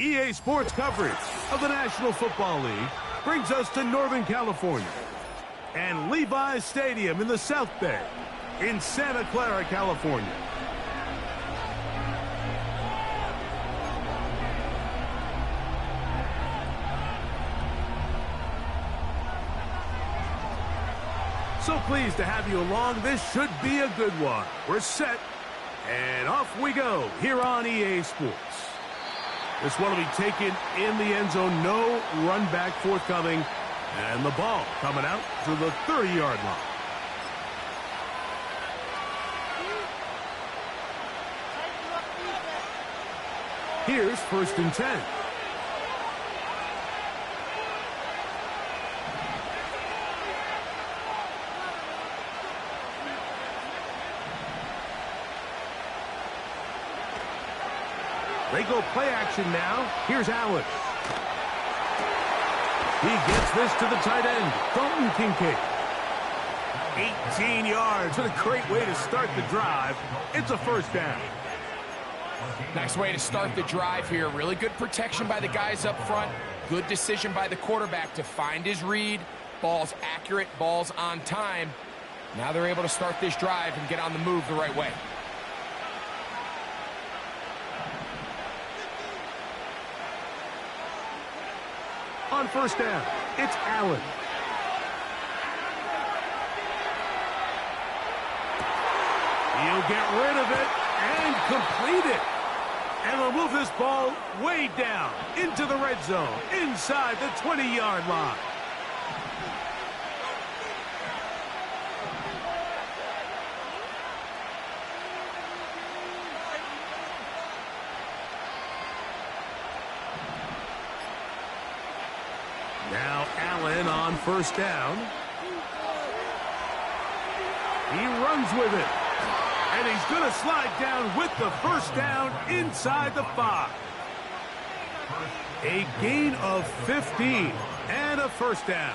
EA Sports coverage of the National Football League brings us to Northern California and Levi's Stadium in the South Bay in Santa Clara, California. So pleased to have you along. This should be a good one. We're set, and off we go here on EA Sports. This one will be taken in the end zone. No run back forthcoming. And the ball coming out to the 30-yard line. Here's 1st and 10. They go play action now. Here's Allen. He gets this to the tight end, Dalton Kincaid. 18 yards, and a great way to start the drive. It's a 1st down. Nice way to start the drive here. Really good protection by the guys up front. Good decision by the quarterback to find his read. Ball's accurate, ball's on time. Now they're able to start this drive and get on the move the right way. On 1st down, it's Allen. He'll get rid of it and complete it. And will move this ball way down into the red zone, inside the 20-yard line. Now Allen on 1st down. He runs with it. And he's going to slide down with the 1st down inside the 5. A gain of 15 and a 1st down.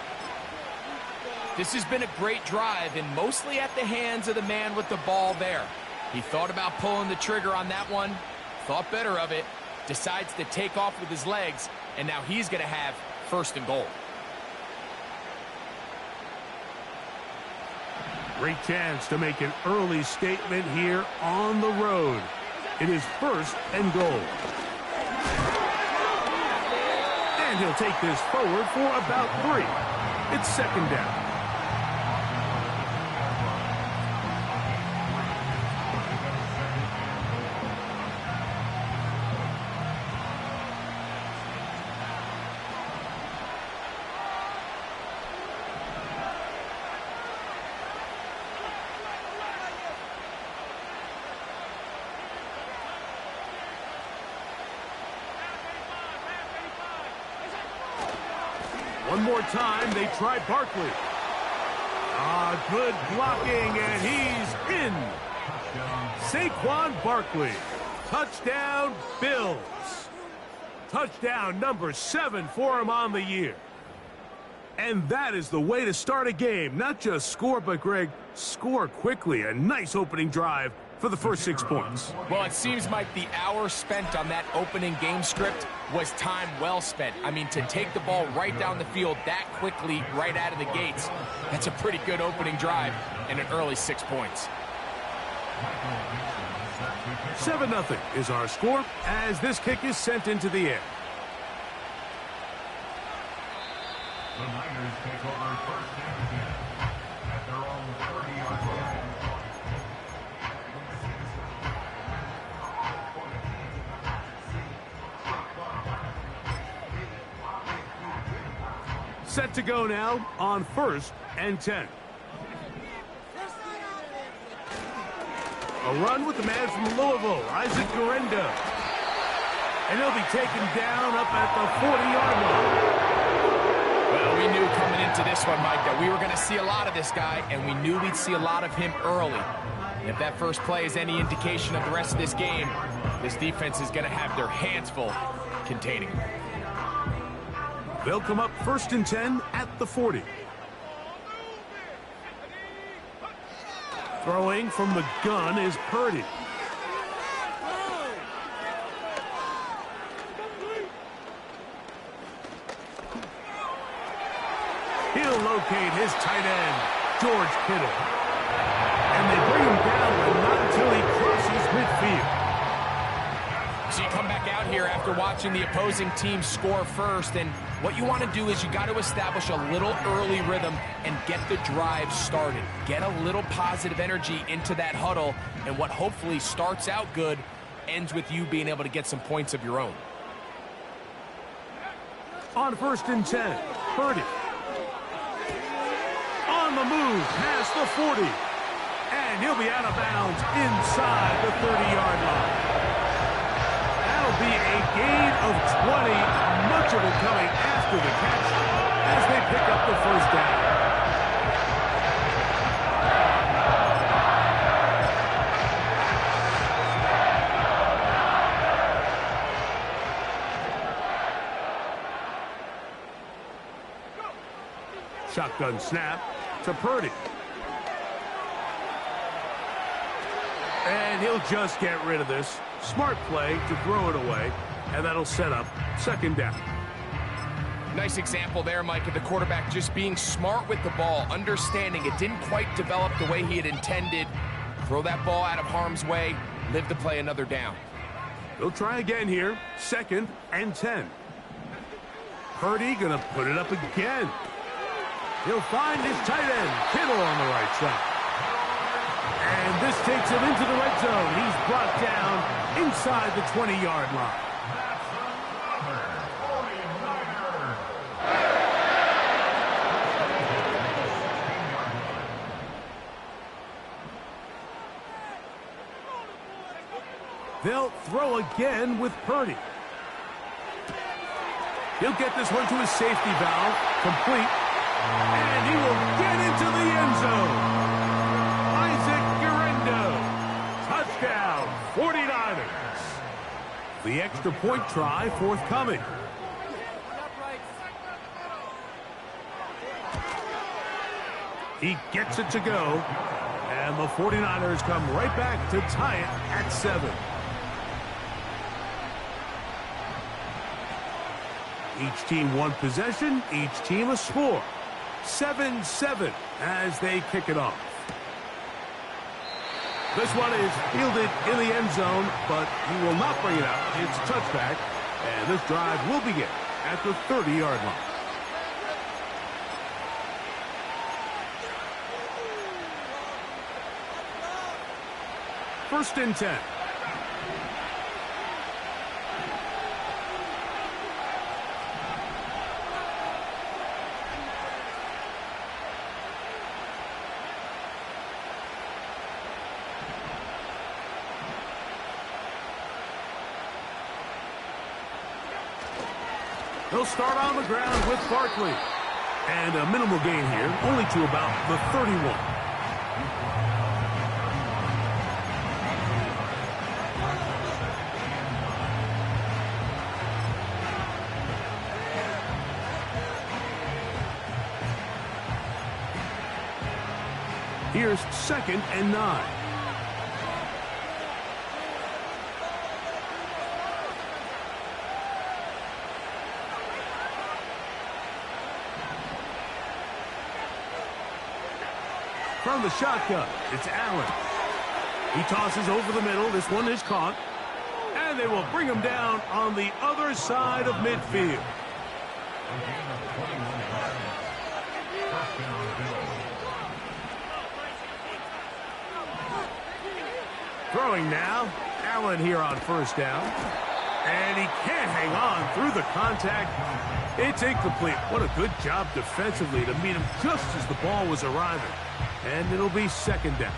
This has been a great drive and mostly at the hands of the man with the ball there. He thought about pulling the trigger on that one, thought better of it, decides to take off with his legs, and now he's going to have 1st and goal. Great chance to make an early statement here on the road. It is 1st and goal. And he'll take this forward for about 3. It's 2nd down. One more time, they try Barkley. Good blocking, and he's in. Saquon Barkley. Touchdown, Bills. Touchdown number 7 for him on the year. And that is the way to start a game. Not just score, but, Greg, score quickly. A nice opening drive for the first 6 points. Well, it seems like the hour spent on that opening game script was time well spent. I mean, to take the ball right down the field that quickly right out of the gates, that's a pretty good opening drive and an early 6 points. 7-0 is our score as this kick is sent into the air. The Niners take over 1st and 10 at their own 30-yard line. Set to go now on 1st and 10. A run with the man from Louisville, Isaac Guerendo. And he'll be taken down up at the 40-yard line. Well, we knew coming into this one, Mike, that we were going to see a lot of this guy, and we knew we'd see a lot of him early. And if that first play is any indication of the rest of this game, this defense is going to have their hands full containing him. They'll come up 1st and 10 at the 40. Throwing from the gun is Purdy. He'll locate his tight end, George Kittle. And they bring him down, but not until he crosses midfield. So you come back out here after watching the opposing team score first, and what you want to do is you got to establish a little early rhythm and get the drive started. Get a little positive energy into that huddle, and what hopefully starts out good ends with you being able to get some points of your own. On 1st and 10, Purdy. On the move, past the 40. And he'll be out of bounds inside the 30-yard line. That'll be a gain of 20, much of it coming after the catch as they pick up the first down. Shotgun snap to Purdy. And he'll just get rid of this. Smart play to throw it away, and that'll set up 2nd down. Nice example there, Mike, of the quarterback just being smart with the ball, understanding it didn't quite develop the way he had intended. Throw that ball out of harm's way, live to play another down. They'll try again here, 2nd and 10. Purdy gonna put it up again. He'll find his tight end, Kittle, on the right side. And this takes him into the red zone. He's brought down inside the 20-yard line. They'll throw again with Purdy. He'll get this one to his safety valve, complete. And he will get into the end zone. Touchdown, 49ers. The extra point try forthcoming. He gets it to go. And the 49ers come right back to tie it at 7. Each team one possession, each team a score. 7-7 as they kick it off. This one is fielded in the end zone, but he will not bring it out. It's a touchback, and this drive will begin at the 30-yard line. First and 10. He'll start on the ground with Barkley. And a minimal gain here, only to about the 31. Here's 2nd and 9. From the shotgun, it's Allen. He tosses over the middle. This one is caught. And they will bring him down on the other side of midfield. Throwing now, Allen here on 1st down. And he can't hang on through the contact. It's incomplete. What a good job defensively to meet him just as the ball was arriving. And it'll be 2nd down.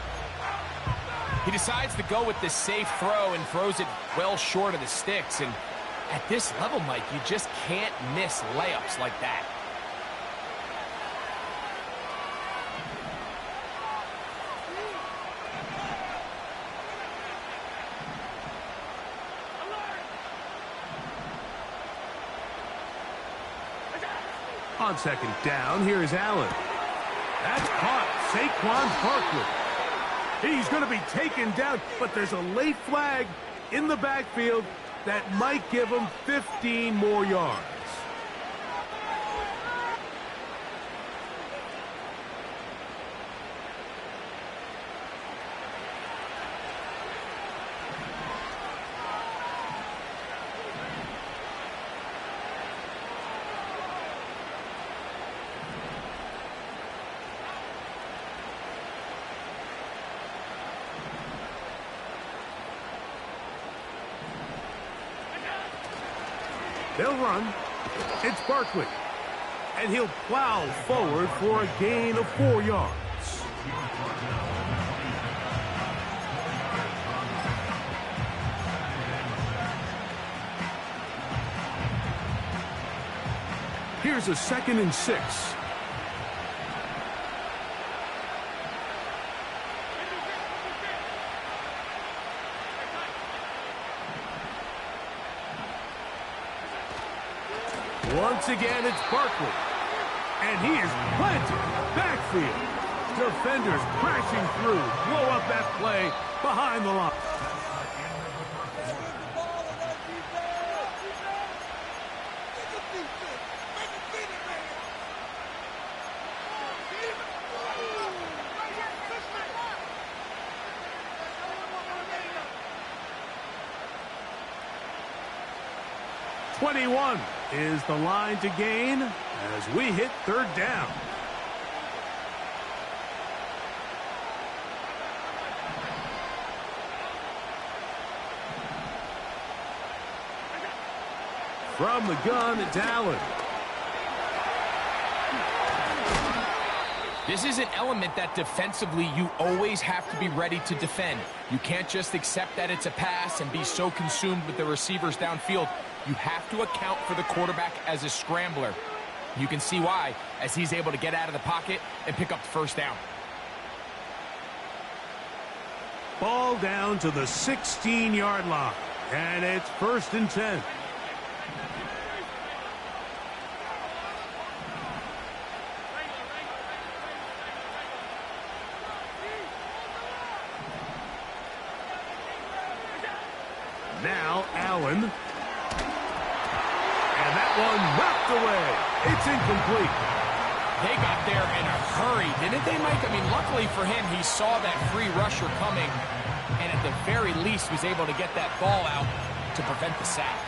He decides to go with this safe throw and throws it well short of the sticks. And at this level, Mike, you just can't miss layups like that. On 2nd down, here's Allen. That's caught. Saquon Barkley. He's going to be taken down, but there's a late flag in the backfield that might give him 15 more yards. They'll run. It's Barkley. And he'll plow forward for a gain of 4 yards. Here's a 2nd and 6. Once again, it's Barkley. And he is planted backfield. Defenders crashing through. Blow up that play behind the line. .21 is the line to gain as we hit 3rd down. From the gun, it's Allen. This is an element that defensively you always have to be ready to defend. You can't just accept that it's a pass and be so consumed with the receivers downfield. You have to account for the quarterback as a scrambler. You can see why, as he's able to get out of the pocket and pick up the 1st down. Ball down to the 16-yard line, and it's 1st and 10. Now Allen. And that one knocked away. It's incomplete. They got there in a hurry, didn't they, Mike? I mean, luckily for him, he saw that free rusher coming, and at the very least was able to get that ball out to prevent the sack.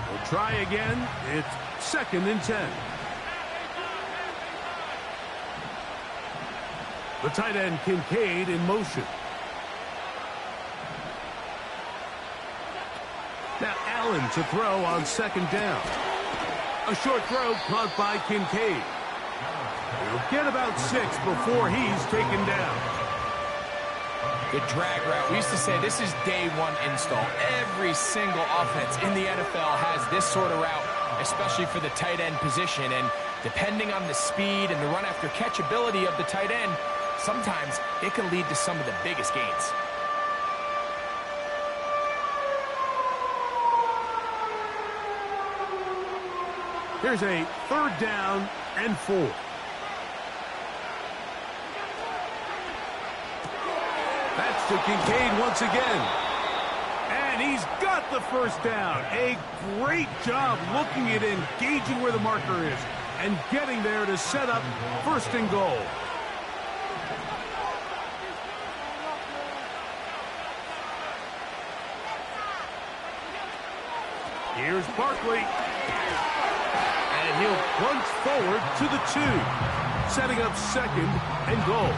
We'll try again. It's 2nd and 10. The tight end Kincaid in motion. Now Allen to throw on 2nd down. A short throw caught by Kincaid. He'll get about 6 before he's taken down. The drag route. We used to say this is day 1 install. Every single offense in the NFL has this sort of route, especially for the tight end position. And depending on the speed and the run after catch ability of the tight end, sometimes it can lead to some of the biggest gains. Here's a 3rd down and 4. That's to Kincaid once again. And he's got the 1st down. A great job looking at engaging where the marker is and getting there to set up 1st and goal. Here's Barkley. And he'll punch forward to the 2, setting up 2nd and goal.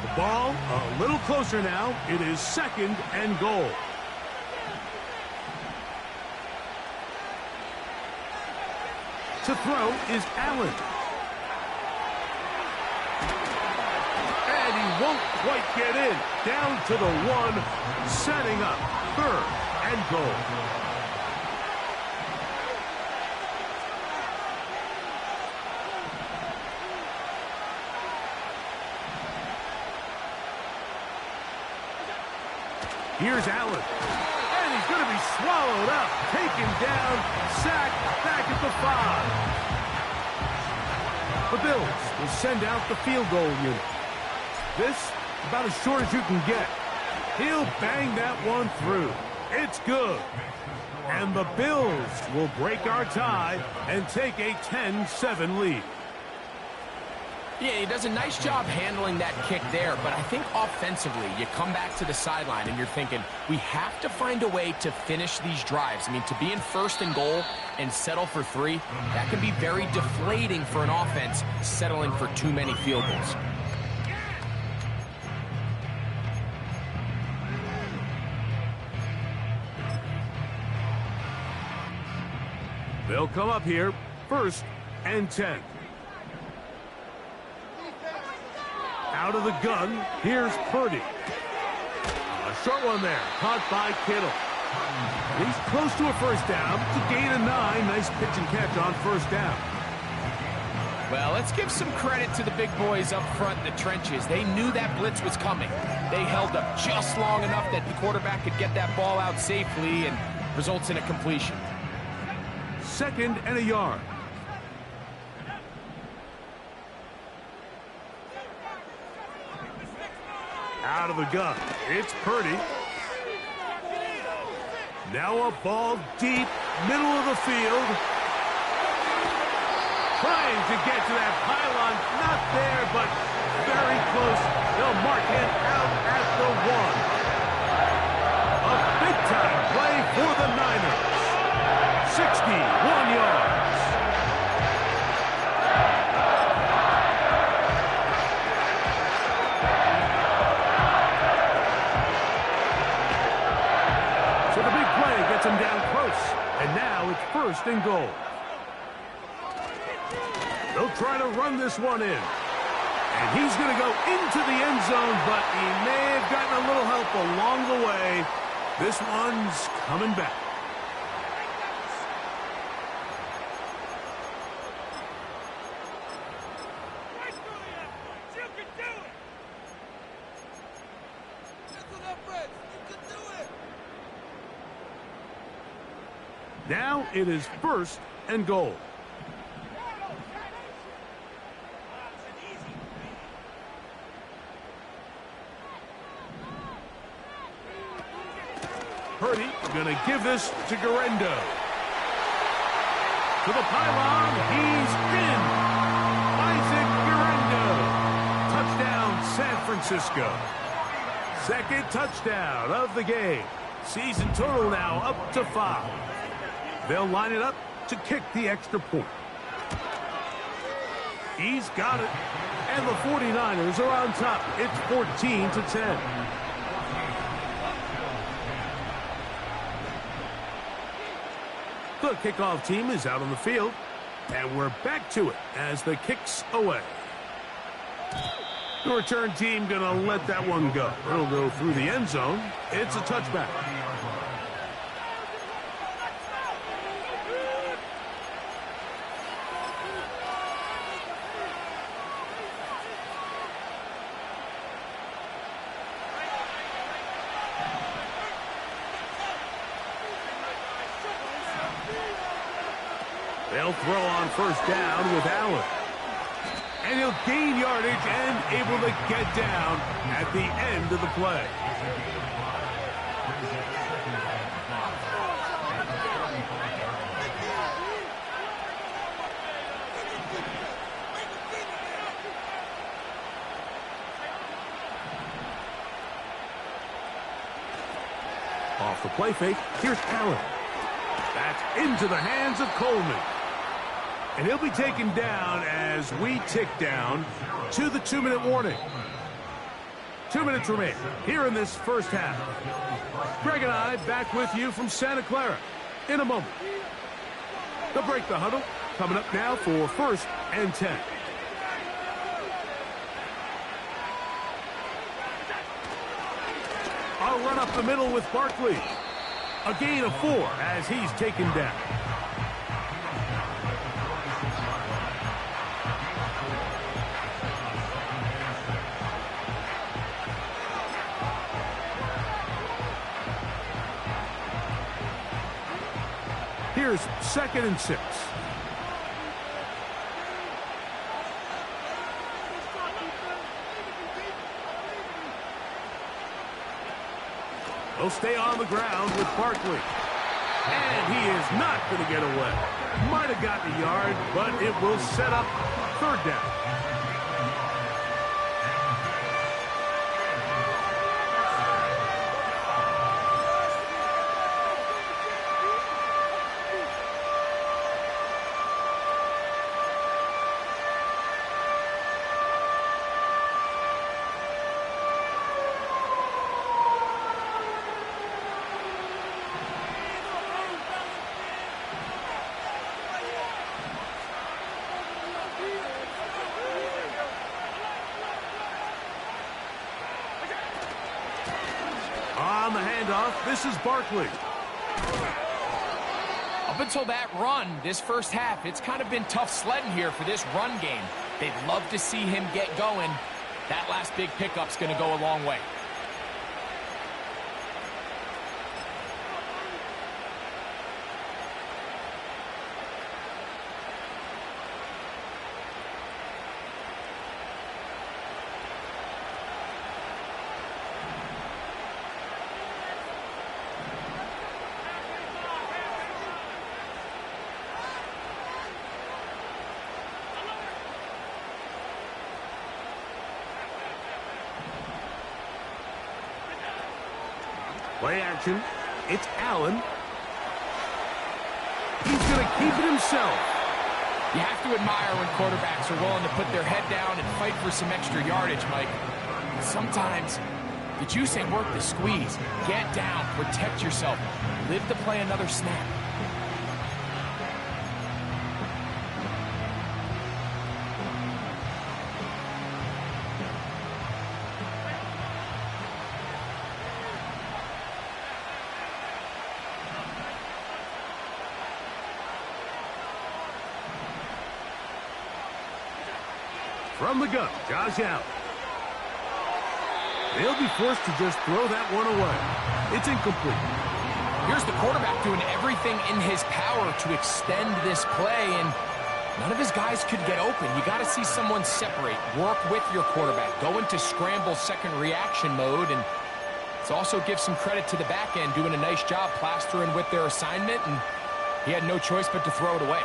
The ball a little closer now. It is 2nd and goal. To throw is Allen. Won't quite get in. Down to the 1, setting up 3rd and goal. Here's Allen. And he's going to be swallowed up. Taken down. Sacked back at the 5. The Bills will send out the field goal unit. This, about as short as you can get. He'll bang that one through. It's good. And the Bills will break our tie and take a 10-7 lead. Yeah, he does a nice job handling that kick there, but I think offensively, you come back to the sideline and you're thinking, we have to find a way to finish these drives. I mean, to be in 1st and goal and settle for 3, that can be very deflating for an offense settling for too many field goals. They'll come up here, 1st and 10. Out of the gun, here's Purdy. A short one there, caught by Kittle. He's close to a 1st down. It's a gain of 9. Nice pitch and catch on 1st down. Well, let's give some credit to the big boys up front in the trenches. They knew that blitz was coming. They held up just long enough that the quarterback could get that ball out safely and results in a completion. 2nd and a yard. Out of the gun, it's Purdy. Now a ball deep, middle of the field. Trying to get to that pylon, not there, but very close. They'll mark him out at the 1. A big-time play for the Niners. 61 yards. So the big play gets him down close. And now it's 1st and goal. They'll try to run this one in. And he's going to go into the end zone, but he may have gotten a little help along the way. This one's coming back. Now it is 1st and goal. Purdy going to give this to Garendo. To the pylon, he's in. Isaac Garendo. Touchdown, San Francisco. 2nd touchdown of the game. Season total now up to 5. They'll line it up to kick the extra point. He's got it. And the 49ers are on top. It's 14-10. The kickoff team is out on the field. And we're back to it as the kick's away. The return team going to let that one go. It'll go through the end zone. It's a touchback. They'll throw on 1st down with Allen. And he'll gain yardage and able to get down at the end of the play. Off the play fake, here's Allen. That's into the hands of Coleman. And he'll be taken down as we tick down to the 2-minute warning. 2 minutes remain here in this 1st half. Greg and I back with you from Santa Clara in a moment. They'll break the huddle. Coming up now for 1st and 10. I'll run up the middle with Barkley. A gain of 4 as he's taken down. Here's 2nd and 6. He'll stay on the ground with Barkley. And he is not going to get away. Might have gotten a yard, but it will set up 3rd down. handoff. This is Barkley. Up until that run, this first half, it's kind of been tough sledding here for this run game. They'd love to see him get going. That last big pickup's going to go a long way. Play action. It's Allen. He's going to keep it himself. You have to admire when quarterbacks are willing to put their head down and fight for some extra yardage, Mike. Sometimes the juice ain't worth the squeeze. Get down, protect yourself, live to play another snap. From the gun, Josh Allen. They'll be forced to just throw that one away. It's incomplete. Here's the quarterback doing everything in his power to extend this play, and none of his guys could get open. You got to see someone separate, work with your quarterback, go into scramble second reaction mode, and it's also give some credit to the back end doing a nice job plastering with their assignment, and he had no choice but to throw it away.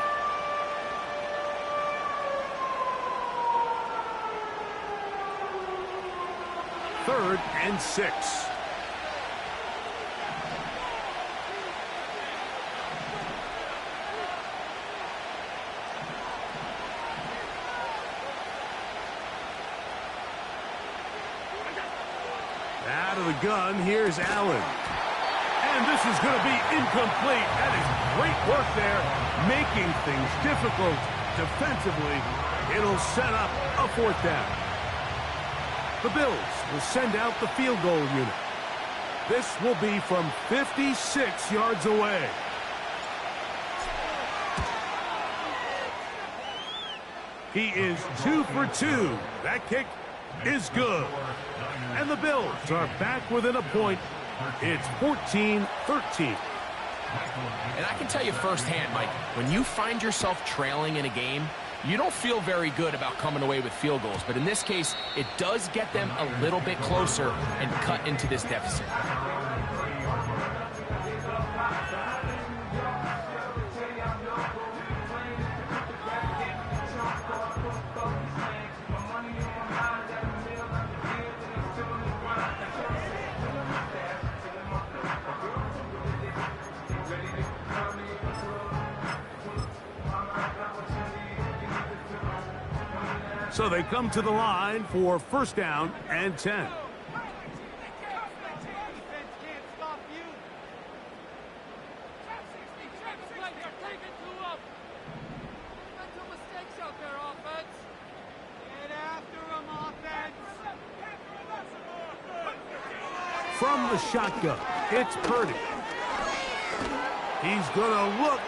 Third and 6. Out of the gun, here's Allen. And this is going to be incomplete. That is great work there, making things difficult defensively. It'll set up a 4th down. The Bills will send out the field goal unit. This will be from 56 yards away. He is 2 for 2. That kick is good. And the Bills are back within a point. It's 14-13. And I can tell you firsthand, Mike, when you find yourself trailing in a game, you don't feel very good about coming away with field goals. But in this case, it does get them a little bit closer and cut into this deficit. So they come to the line for 1st down and 10. From the shotgun, it's Purdy. He's going to look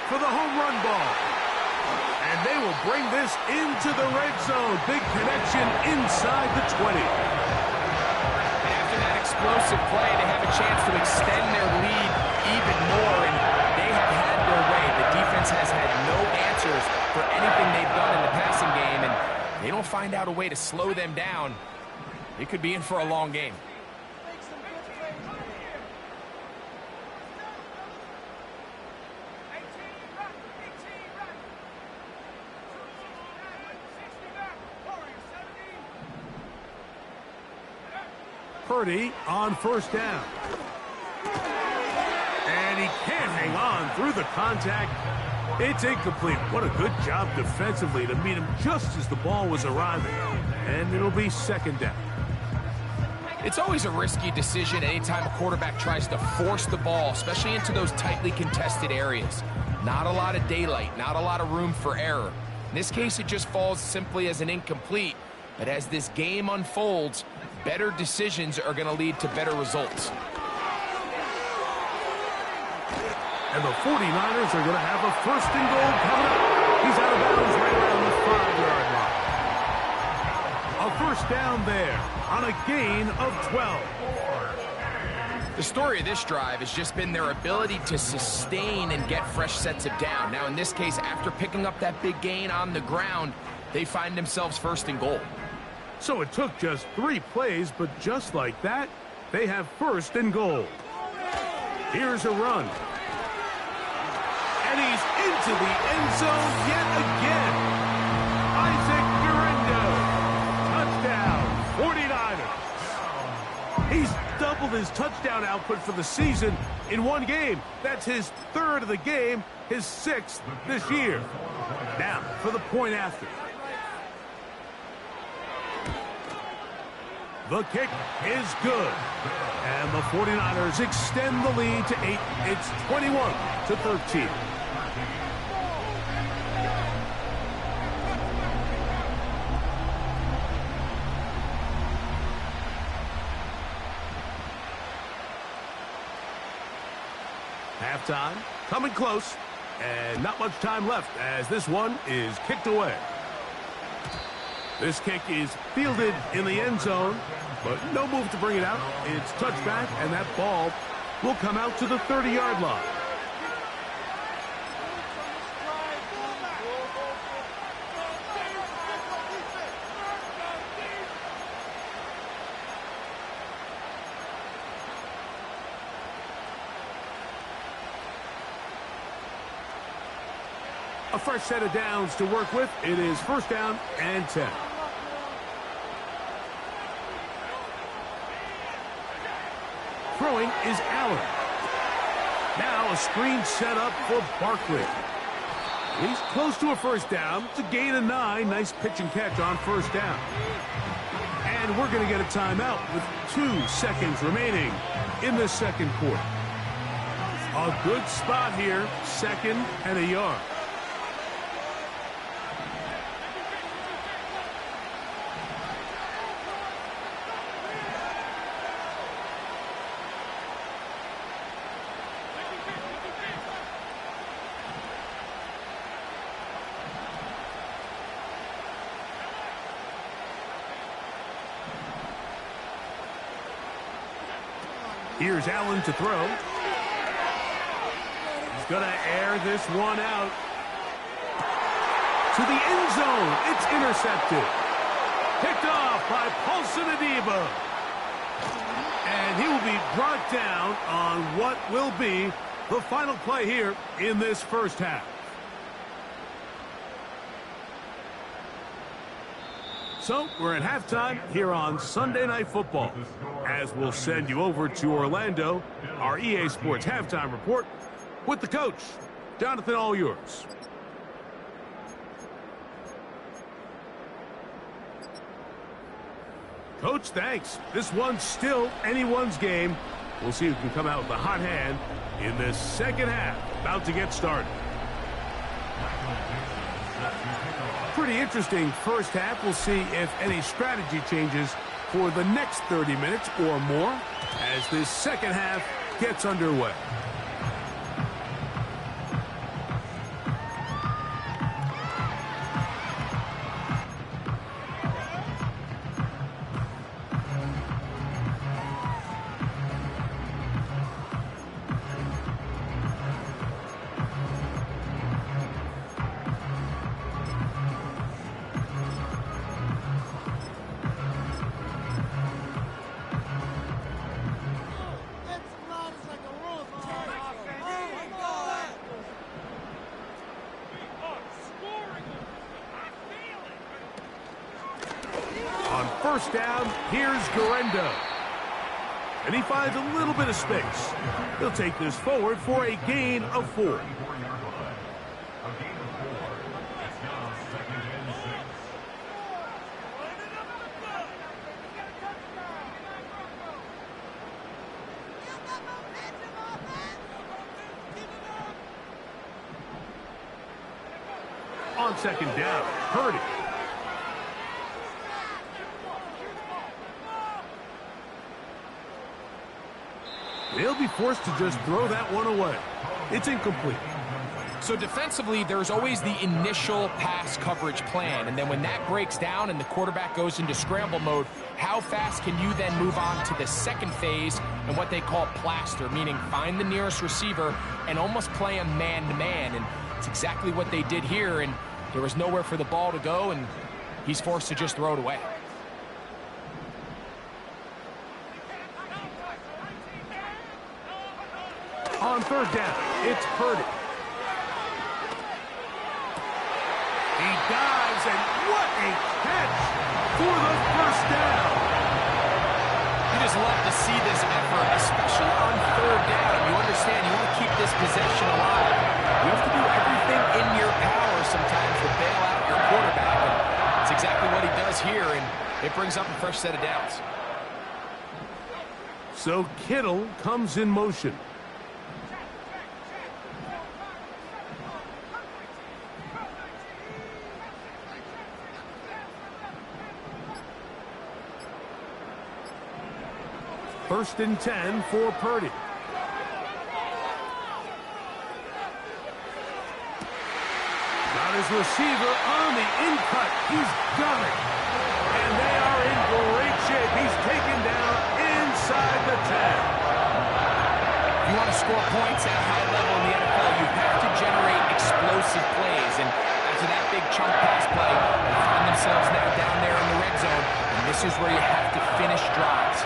for the home run ball. And they will bring this into the red zone. Big connection inside the 20. And after that explosive play, they have a chance to extend their lead even more, and they have had their way. The defense has had no answers for anything they've done in the passing game, and they don't find out a way to slow them down. They could be in for a long game. Purdy on 1st down. And he can't hang on through the contact. It's incomplete. What a good job defensively to meet him just as the ball was arriving. And it'll be 2nd down. It's always a risky decision anytime a quarterback tries to force the ball, especially into those tightly contested areas. Not a lot of daylight, not a lot of room for error. In this case, it just falls simply as an incomplete. But as this game unfolds, better decisions are going to lead to better results. And the 49ers are going to have a first and goal coming up. He's out of bounds right around the 5-yard line. A first down there on a gain of 12. The story of this drive has just been their ability to sustain and get fresh sets of down. Now, in this case, after picking up that big gain on the ground, they find themselves first and goal. So it took just 3 plays, but just like that, they have first and goal. Here's a run. And he's into the end zone yet again. Isaac Durendo. Touchdown, 49ers. He's doubled his touchdown output for the season in one game. That's his 3rd of the game, his 6th this year. Now for the point after. The kick is good. And the 49ers extend the lead to 8. It's 21-13. Halftime coming close, and not much time left as this one is kicked away. This kick is fielded in the end zone, but no move to bring it out. It's touchback, and that ball will come out to the 30-yard line. A fresh set of downs to work with. It is first down and 10. Throwing is Allen. Now a screen set up for Barkley. He's close to a first down. It's a gain of 9. Nice pitch and catch on first down. And we're going to get a timeout with 2 seconds remaining in the second quarter. A good spot here. 2nd and a yard. Here's Allen to throw. He's going to air this one out. To the end zone. It's intercepted. Picked off by Paulson Adebo. And he will be brought down on what will be the final play here in this first half. So we're at halftime here on Sunday Night Football. As we'll send you over to Orlando, our EA Sports halftime report with the coach. Jonathan, all yours. Coach, thanks. This one's still anyone's game. We'll see who can come out with a hot hand in this second half. About to get started. Pretty interesting first half. We'll see if any strategy changes for the next 30 minutes or more as this second half gets underway. First down, here's Durendo. And he finds a little bit of space. He'll take this forward for a gain of 4. On second down, Purdy. They'll be forced to just throw that one away. It's incomplete. So defensively, there's always the initial pass coverage plan, and then when that breaks down and the quarterback goes into scramble mode, how fast can you then move on to the second phase and what they call plaster, meaning find the nearest receiver and almost play him man-to-man, and it's exactly what they did here, and there was nowhere for the ball to go, and he's forced to just throw it away. On third down, it's Purdy. He dives, and what a catch for the first down. You just love to see this effort, especially on third down. You understand, you want to keep this possession alive. You have to do everything in your power sometimes to bail out your quarterback, and it's exactly what he does here, and it brings up a fresh set of downs. So Kittle comes in motion. First and 10 for Purdy. Got his receiver on the in-cut. He's got it. And they are in great shape. He's taken down inside the 10. If you want to score points at a high level in the NFL, you have to generate explosive plays. And after that big chunk pass play, they find themselves now down there in the red zone. And this is where you have to finish drives.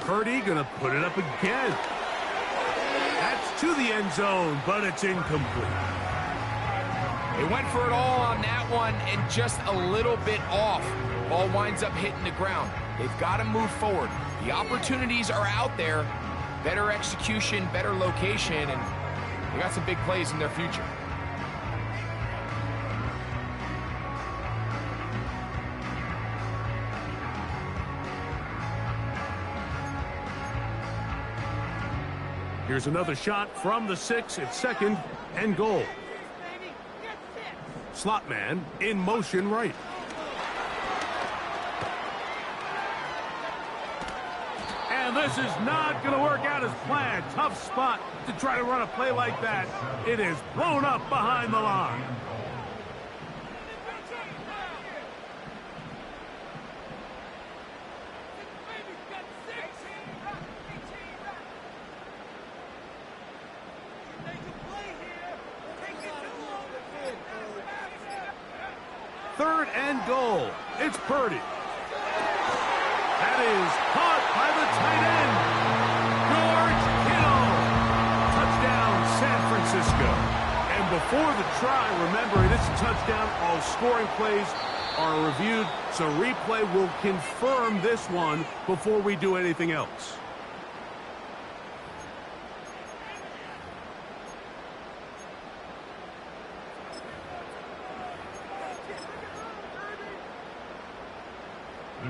Purdy gonna put it up again. That's to the end zone, but it's incomplete. They went for it all on that one and just a little bit off. Ball winds up hitting the ground. They've got to move forward. The opportunities are out there. Better execution, better location, and they got some big plays in their future. Here's another shot from the 6. It's second and goal. Slot man in motion right. And this is not going to work out as planned. Tough spot to try to run a play like that. It is blown up behind the line. Third and goal. It's Purdy. That is caught by the tight end, George Kittle. Touchdown, San Francisco. And before the try, remember, it is a touchdown. All scoring plays are reviewed, so replay will confirm this one before we do anything else.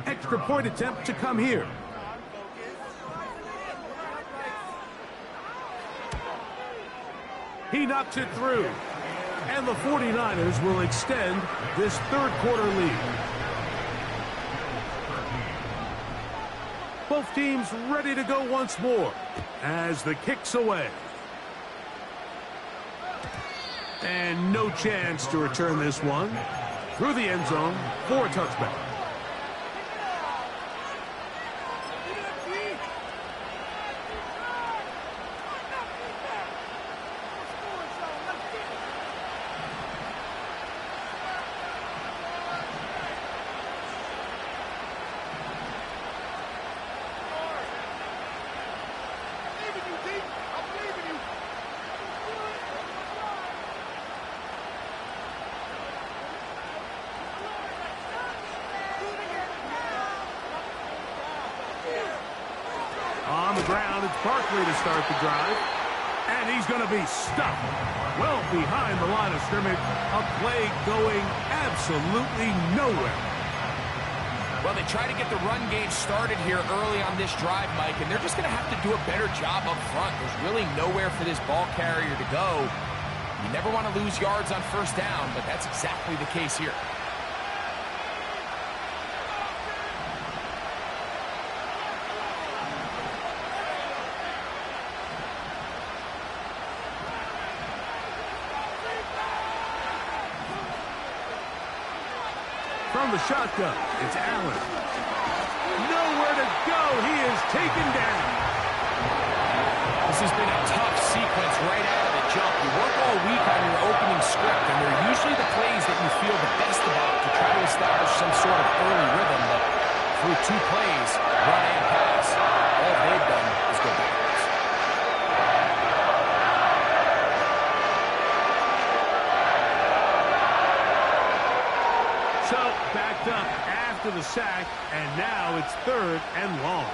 Extra point attempt to come here. He knocks it through. And the 49ers will extend this third quarter lead. Both teams ready to go once more as the kick's away. And no chance to return this one through the end zone for a touchback. On the ground, it's Barkley to start the drive. And he's going to be stuck well behind the line of scrimmage. A play going absolutely nowhere. Well, they try to get the run game started here early on this drive, Mike, and they're just going to have to do a better job up front. There's really nowhere for this ball carrier to go. You never want to lose yards on first down, but that's exactly the case here. From the shotgun, it's Allen. Nowhere to go. He is taken down. This has been a tough sequence right out of the jump. You work all week on your opening script, and they're usually the plays that you feel the best about to try to establish some sort of early rhythm. But through 2 plays, run and pass, all they've done is go backwards. So, backed up after the sack, and now it's 3rd and long.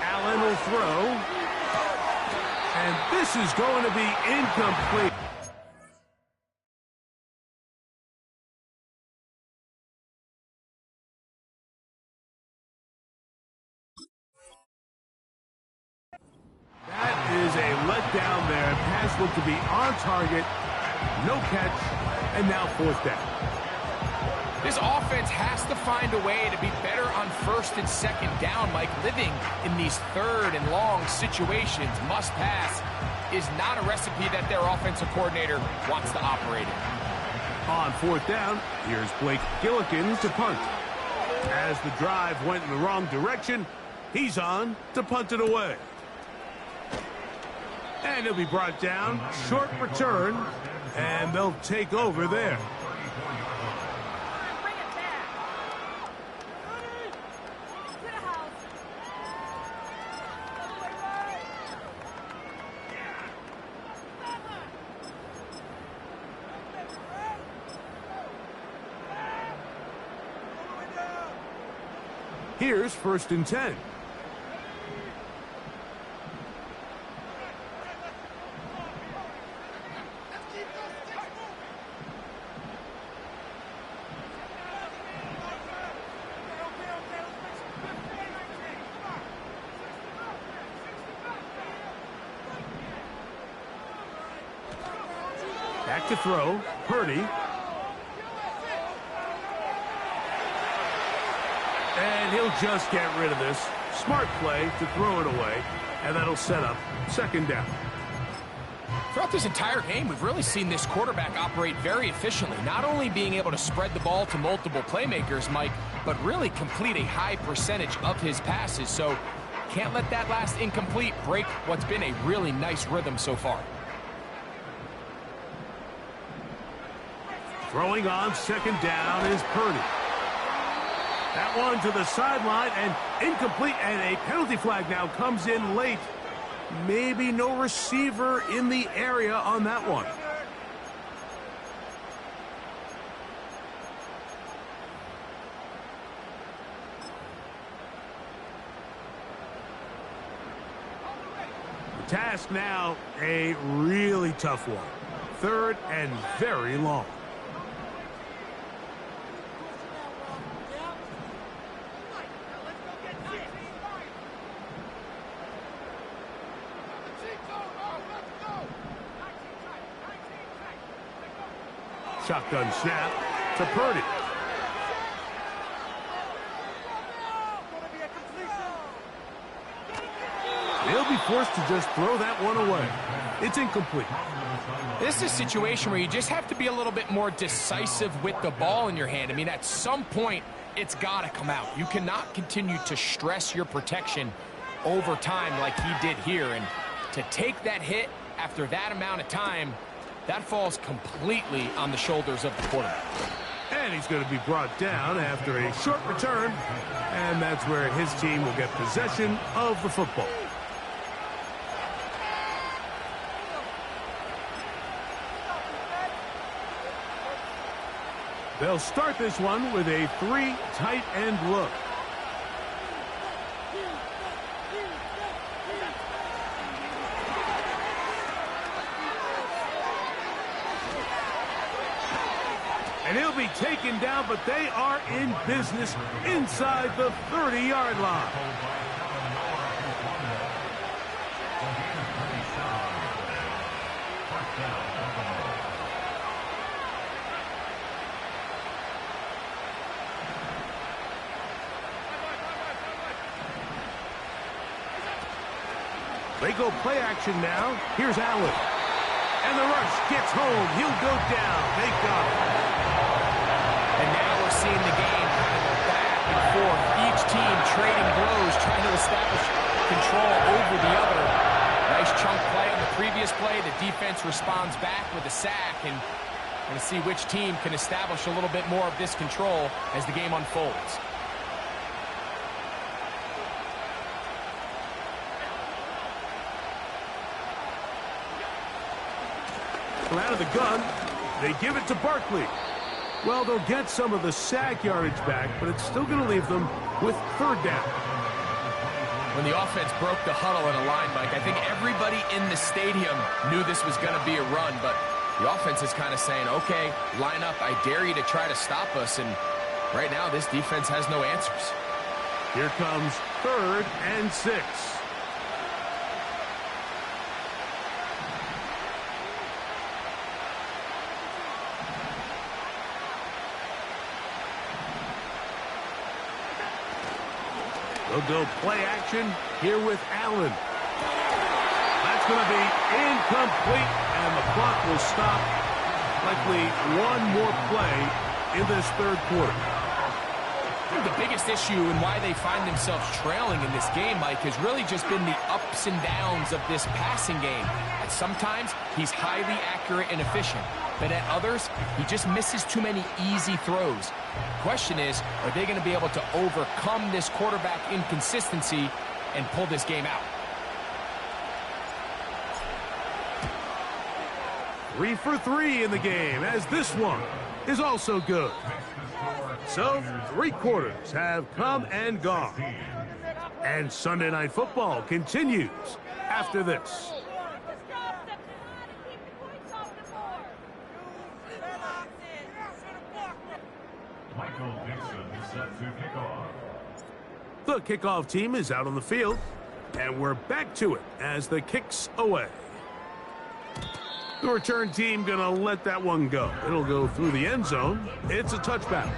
Allen will throw, and this is going to be incomplete. That is a letdown there. Pass looked to be on target. No catch. And now 4th down. This offense has to find a way to be better on 1st and 2nd down, Mike. Living in these 3rd and long situations, must pass, is not a recipe that their offensive coordinator wants to operate in. On 4th down, here's Blake Gillikin to punt. As the drive went in the wrong direction, he's on to punt it away. And he'll be brought down. Short return. And they'll take over there. Here's 1st and 10. Back to throw, Purdy. And he'll just get rid of this. Smart play to throw it away, and that'll set up 2nd down. Throughout this entire game, we've really seen this quarterback operate very efficiently, not only being able to spread the ball to multiple playmakers, Mike, but really complete a high percentage of his passes. So can't let that last incomplete break what's been a really nice rhythm so far. Throwing on 2nd down is Purdy. That one to the sideline and incomplete, and a penalty flag now comes in late. Maybe no receiver in the area on that one. The task now, a really tough one. 3rd and very long. Shotgun snap to Purdy. They'll be forced to just throw that one away. It's incomplete. This is a situation where you just have to be a little bit more decisive with the ball in your hand. I mean, at some point, it's got to come out. You cannot continue to stress your protection over time like he did here. And to take that hit after that amount of time, that falls completely on the shoulders of the quarterback. And he's going to be brought down after a short return. And that's where his team will get possession of the football. They'll start this one with a 3 tight end look. And he'll be taken down, but they are in business inside the 30-yard line. They go play action now. Here's Allen. And the rush gets home. He'll go down. They got it. And now we're seeing the game kind of go back and forth. Each team trading blows, trying to establish control over the other. Nice chunk play on the previous play. The defense responds back with a sack. And we're going to see which team can establish a little bit more of this control as the game unfolds. Out of the gun, they give it to Barkley. Well, they'll get some of the sack yardage back, but it's still going to leave them with third down. When the offense broke the huddle in a line, Mike, I think everybody in the stadium knew this was going to be a run, but the offense is kind of saying, okay, line up, I dare you to try to stop us, and right now this defense has no answers. Here comes 3rd and 6. They'll go play action here with Allen. That's going to be incomplete, and the clock will stop. Likely one more play in this third quarter. I think the biggest issue and why they find themselves trailing in this game, Mike, has really just been the ups and downs of this passing game. And sometimes he's highly accurate and efficient, but at others, he just misses too many easy throws. The question is, are they going to be able to overcome this quarterback inconsistency and pull this game out? 3 for 3 in the game, as this one is also good. So, 3 quarters have come and gone. And Sunday Night Football continues after this. The kickoff team is out on the field, and we're back to it as the kick's away. The return team going to let that one go. It'll go through the end zone. It's a touchback.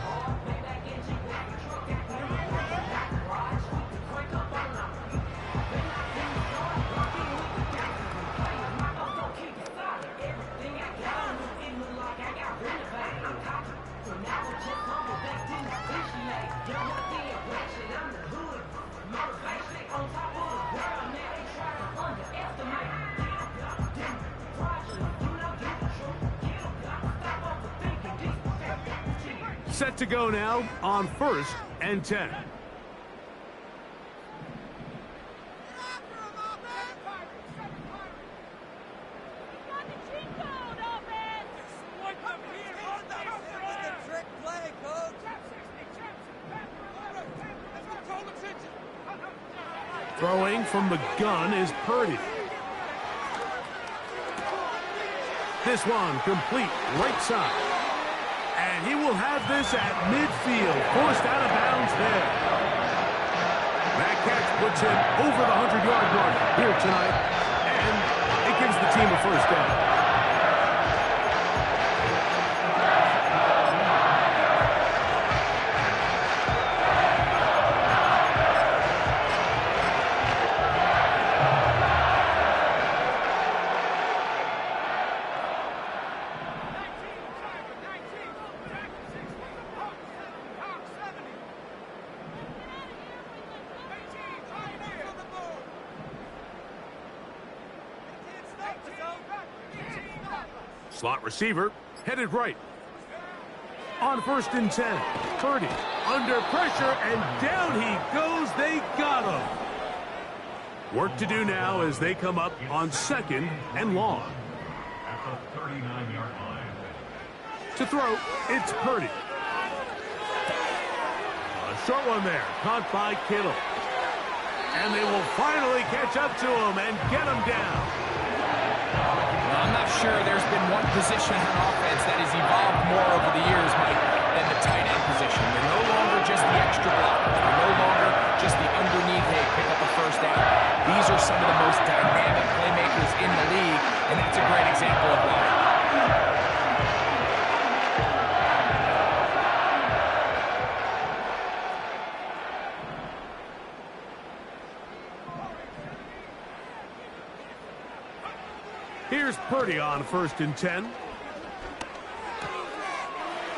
Set to go now on 1st and 10. Throwing from the gun is Purdy. This one complete right side. And he will have this at midfield, forced out of bounds there. That catch puts him over the 100-yard mark here tonight, and it gives the team a first down. Slot receiver, headed right. On 1st and 10, Purdy under pressure, and down he goes. They got him. Work to do now as they come up on 2nd and long. At the 39-yard line. To throw, it's Purdy. A short one there, caught by Kittle. And they will finally catch up to him and get him down. Well, I'm not sure there's been one position on offense that has evolved more over the years, Mike, than the tight end position. They're no longer just the extra blockers. They're no longer just the underneath, hey, pick up a first down. These are some of the most dynamic playmakers in the league, and that's a great example of why. Here's Purdy on 1st and 10.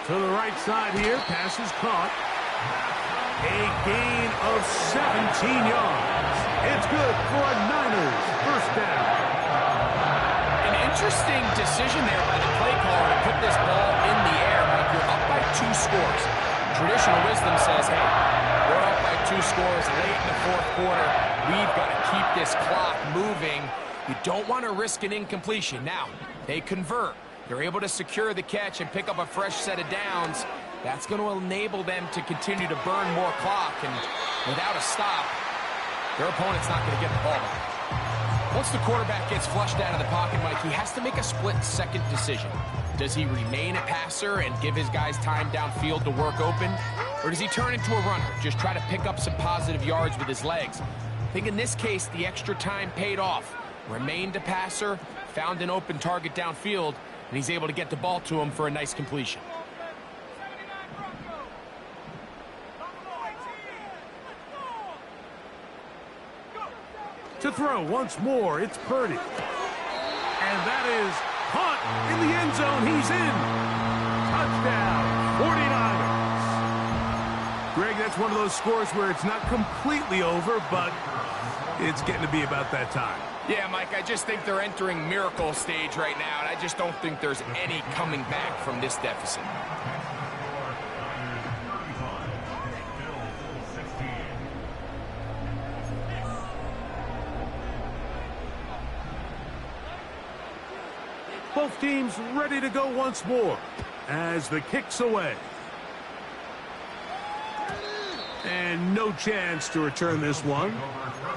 To the right side here, pass is caught. A gain of 17 yards. It's good for a Niners first down. An interesting decision there by the play caller to put this ball in the air. Like, you're up by 2 scores. Traditional wisdom says, hey, we're up by 2 scores late in the 4th quarter. We've got to keep this clock moving. You don't want to risk an incompletion. Now, they convert. They're able to secure the catch and pick up a fresh set of downs. That's going to enable them to continue to burn more clock, and without a stop, their opponent's not going to get the ball back. Once the quarterback gets flushed out of the pocket, Mike, he has to make a split-second decision. Does he remain a passer and give his guys time downfield to work open? Or does he turn into a runner, just try to pick up some positive yards with his legs? I think in this case, the extra time paid off. Remained a passer, found an open target downfield, and he's able to get the ball to him for a nice completion. To throw once more, it's Purdy. And that is caught in the end zone. He's in. Touchdown, 49ers. Greg, that's one of those scores where it's not completely over, but it's getting to be about that time. Yeah, Mike, I just think they're entering miracle stage right now, and I just don't think there's any coming back from this deficit. Both teams ready to go once more as the kick's away. And no chance to return this one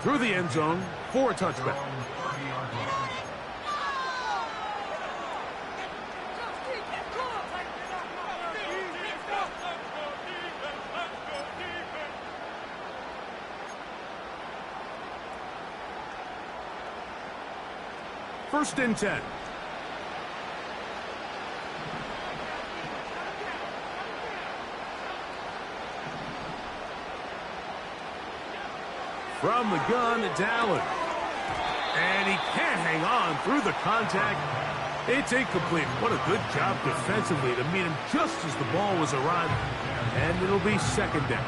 through the end zone for a touchback. First and 10. From the gun, it's Allen. And he can't hang on through the contact. It's incomplete. What a good job defensively to meet him just as the ball was arriving. And it'll be second down.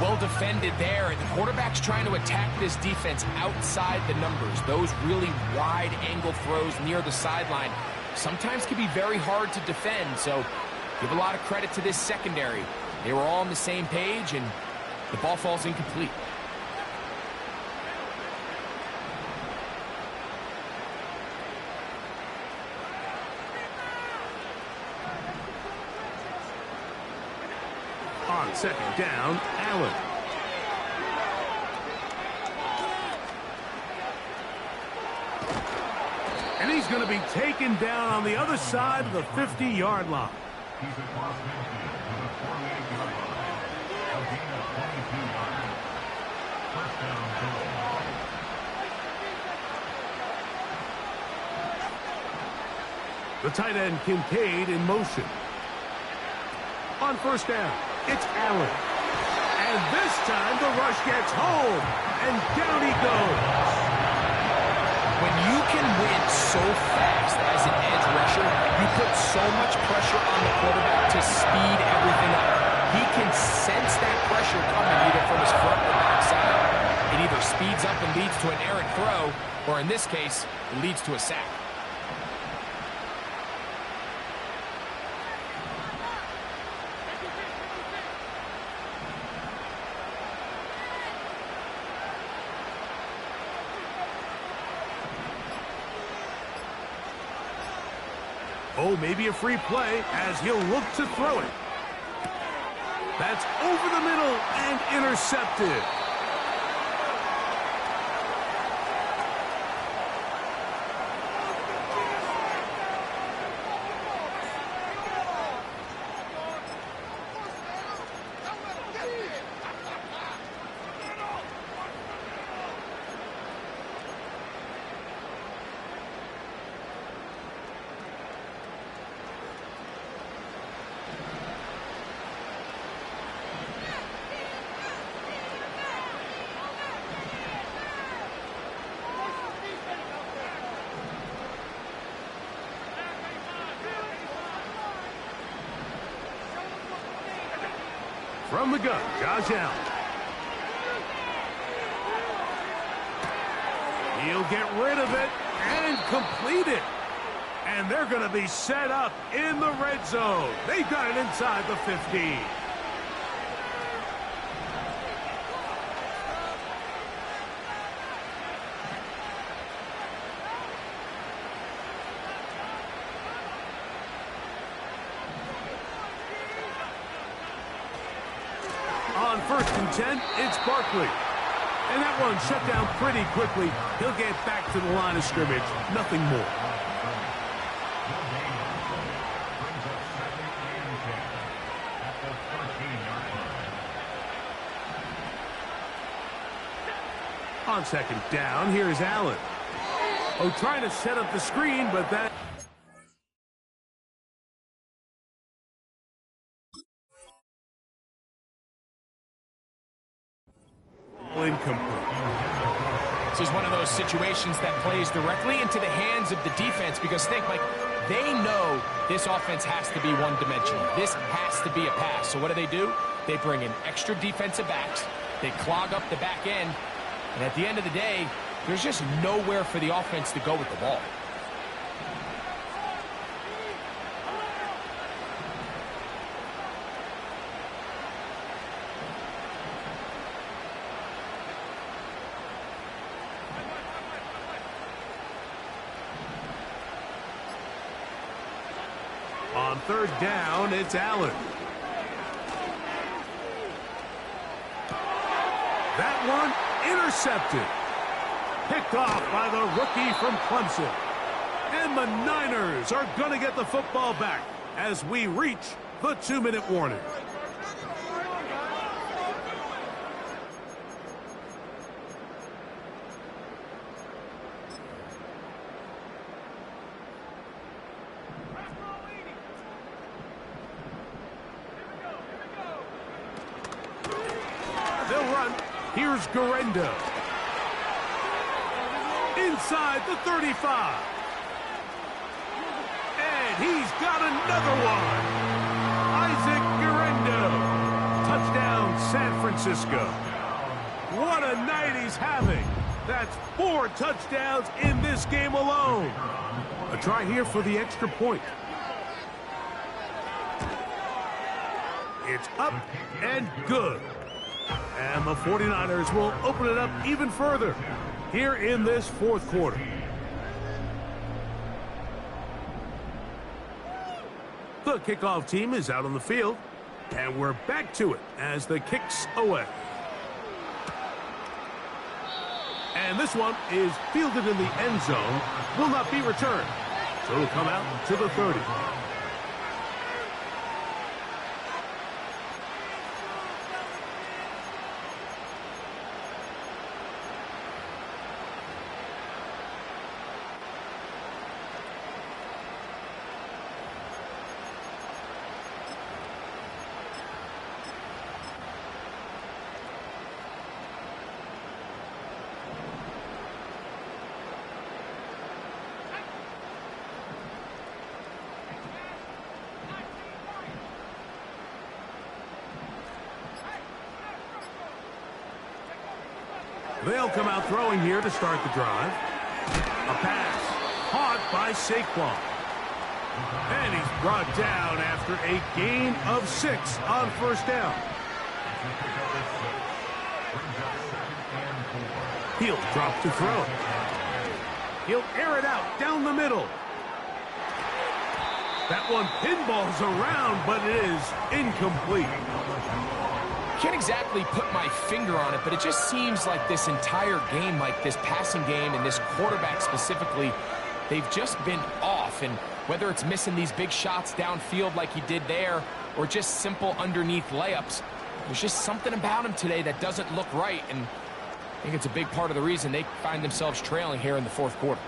Well defended there, and the quarterback's trying to attack this defense outside the numbers. Those really wide angle throws near the sideline sometimes can be very hard to defend, so give a lot of credit to this secondary. They were all on the same page, and the ball falls incomplete. On second down, Allen. And he's going to be taken down on the other side of the 50-yard line. He's across midfield to the 48-yard line. A gain of 22 yards. First down goal. The tight end, Kincaid, in motion. On first down, it's Allen. And this time the rush gets home. And down he goes. When you can win so fast as an edge rusher, you put so much pressure on the quarterback to speed everything up. He can sense that pressure coming either from his front or back side. It either speeds up and leads to an errant throw, or in this case, it leads to a sack. Oh, maybe a free play as he'll look to throw it. That's over the middle and intercepted. From the gun, Josh Allen. He'll get rid of it and complete it. And they're going to be set up in the red zone. They've got it inside the 15. On 1st and 10, it's Barkley. And that one shut down pretty quickly. He'll get back to the line of scrimmage. Nothing more. On 2nd down, here's Allen. Oh, trying to set up the screen, but that... incomplete. This is one of those situations that plays directly into the hands of the defense because think, Mike, they know this offense has to be one-dimensional. This has to be a pass. So what do? They bring in extra defensive backs. They clog up the back end. And at the end of the day, there's just nowhere for the offense to go with the ball. On 3rd down, it's Allen. That one intercepted. Picked off by the rookie from Clemson. And the Niners are going to get the football back as we reach the 2-minute warning. They'll run. Here's Garendo. Inside the 35. And he's got another one. Isaac Garendo. Touchdown, San Francisco. What a night he's having. That's 4 touchdowns in this game alone. A try here for the extra point. It's up and good. And the 49ers will open it up even further here in this 4th quarter. The kickoff team is out on the field, and we're back to it as the kick's away. And this one is fielded in the end zone, will not be returned. So it'll come out to the 30. They'll come out throwing here to start the drive. A pass caught by Saquon. And he's brought down after a gain of 6 on 1st down. He'll drop to throw. He'll air it out down the middle. That one pinballs around, but it is incomplete. Can't exactly put my finger on it, but it just seems like this entire game, like this passing game and this quarterback specifically, they've just been off. And whether it's missing these big shots downfield like he did there or just simple underneath layups, there's just something about him today that doesn't look right. And I think it's a big part of the reason they find themselves trailing here in the 4th quarter.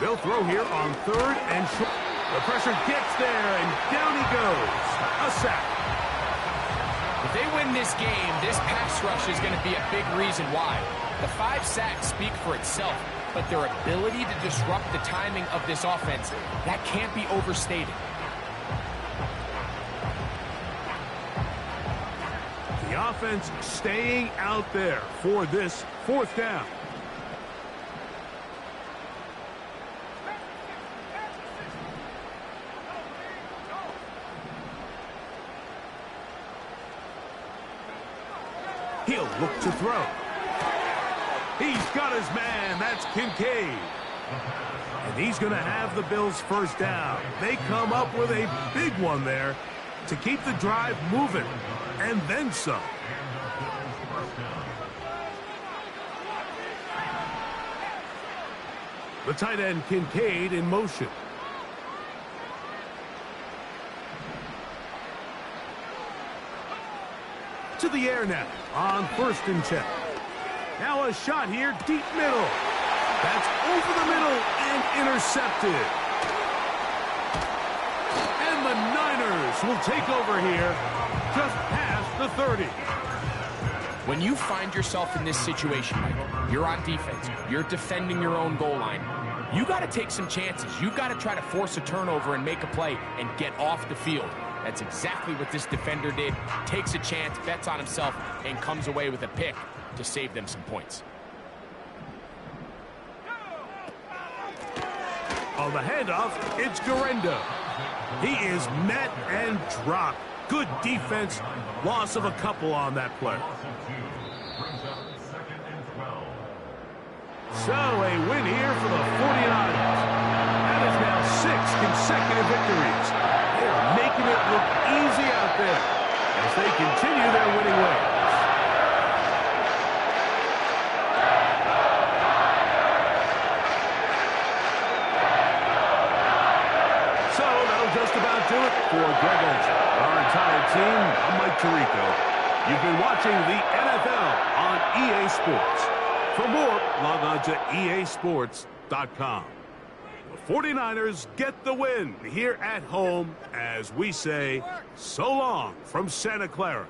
They'll throw here on 3rd and short. The pressure gets there, and down he goes. A sack. The If they win this game, this pass rush is going to be a big reason why. The 5 sacks speak for itself, but their ability to disrupt the timing of this offense, that can't be overstated. The offense staying out there for this 4th down. He'll look to throw. He's got his man. That's Kincaid. And he's going to have the Bills' 1st down. They come up with a big one there to keep the drive moving, and then some. The tight end Kincaid in motion. To the air now on 1st and 10. Now a shot here, deep middle. That's over the middle and intercepted. And the Niners will take over here just past the 30. When you find yourself in this situation, Mike, you're on defense, you're defending your own goal line, you got to take some chances. You got to try to force a turnover and make a play and get off the field. That's exactly what this defender did. Takes a chance, bets on himself, and comes away with a pick to save them some points. On the handoff, it's Garenda. He is met and dropped. Good defense. Loss of a couple on that play. So a win here for the 49ers. That is now 6 consecutive victories. They are making it look easy out there as they continue their winning ways. So that'll just about do it for Greg Olsen. Our entire team, I'm Mike Tirico. You've been watching the NFL on EA Sports. For more, log on to easports.com. The 49ers get the win here at home as we say so long from Santa Clara.